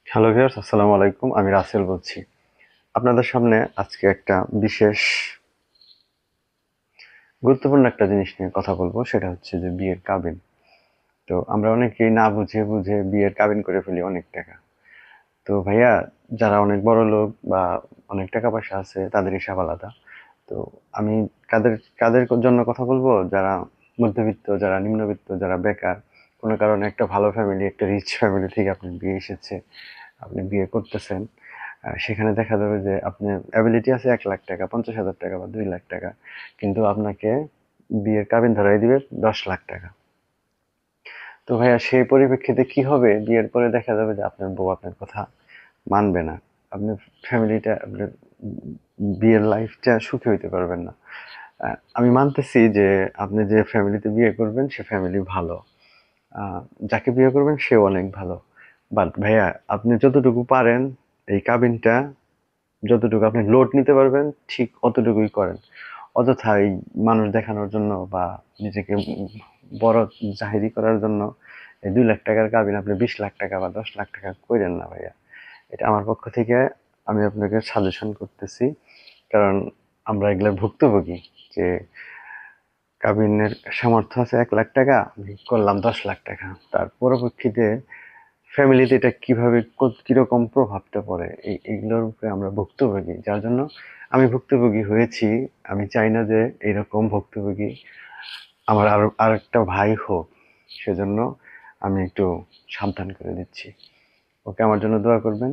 Hello viewers, আসসালামু আলাইকুম। আমি রাসেল বলছি। আপনাদের সামনে আজকে একটা বিশেষ গুরুত্বপূর্ণ একটা জিনিস নিয়ে কথা বলবো। সেটা হচ্ছে যে বিয়ের কাবিন। তো আমরা অনেকেই না বুঝে বুঝে বিয়ের কাবিন করে ফেলি অনেক টাকা। তো ভাইয়া, যারা অনেক বড় লোক বা অনেক টাকা পয়সা আছে তাদের হিসাব আলাদা। তো আমি কাদের কাদের জন্য কথা বলবো? যারা মধ্যবিত্ত, যারা নিম্নবিত্ত, যারা বেকার, কোনো কারণে একটা ভালো ফ্যামিলি, একটা রিচ ফ্যামিলি থেকে আপনি বিয়ে এসেছে, আপনি বিয়ে করতেছেন। সেখানে দেখা যাবে যে আপনার অ্যাবিলিটি আছে ১,০০,০০০ টাকা, ৫০,০০০ টাকা বা ২,০০,০০০ টাকা, কিন্তু আপনাকে বিয়ের কাবিন ধরাই দিবে ১০,০০,০০০ টাকা। তো ভাইয়া, সেই পরিপ্রেক্ষিতে কি হবে? বিয়ের পরে দেখা যাবে যে আপনার বউ আপনার কথা মানবে না। আপনার ফ্যামিলিটা, আপনার বিয়ের লাইফটা সুখী হইতে পারবেন না। আমি মানতেছি যে আপনি যে ফ্যামিলিতে বিয়ে করবেন সে ফ্যামিলি ভালো। আ যাকে বিয়ে করবেন সেও অনেক ভালো। বাট ভাইয়া, আপনি যতটুকু পারেন এই কাবিনটা, যতটুকু আপনি লোড নিতে পারবেন ঠিক অতটুকুই করেন। অযথা এই মানুষ দেখানোর জন্য বা নিজেকে বড় জাহিরি করার জন্য এই ২,০০,০০০ টাকার কাবিন আপনি ২০,০০,০০০ টাকা বা ১০,০০,০০০ টাকা কইরেন না ভাইয়া। এটা আমার পক্ষ থেকে আমি আপনাকে সাজেশন করতেছি। কারণ আমরা এগুলার ভুক্তভোগী। যে কাবিনের সামর্থ্য আছে ১,০০,০০০ টাকা, আমি করলাম ১০,০০,০০০ টাকা। তার পরবর্তীতে ফ্যামিলিতে এটা কিভাবে কিরকম প্রভাবটা পড়ে, এইগুলোর উপরে আমরা ভুক্তভোগী। যার জন্য আমি ভুক্তভোগী হয়েছি। আমি চাই না যে এইরকম ভুক্তভোগী আমার আরেকটা ভাই হোক। সেজন্য আমি একটু সাবধান করে দিচ্ছি। ওকে, আমার জন্য দোয়া করবেন।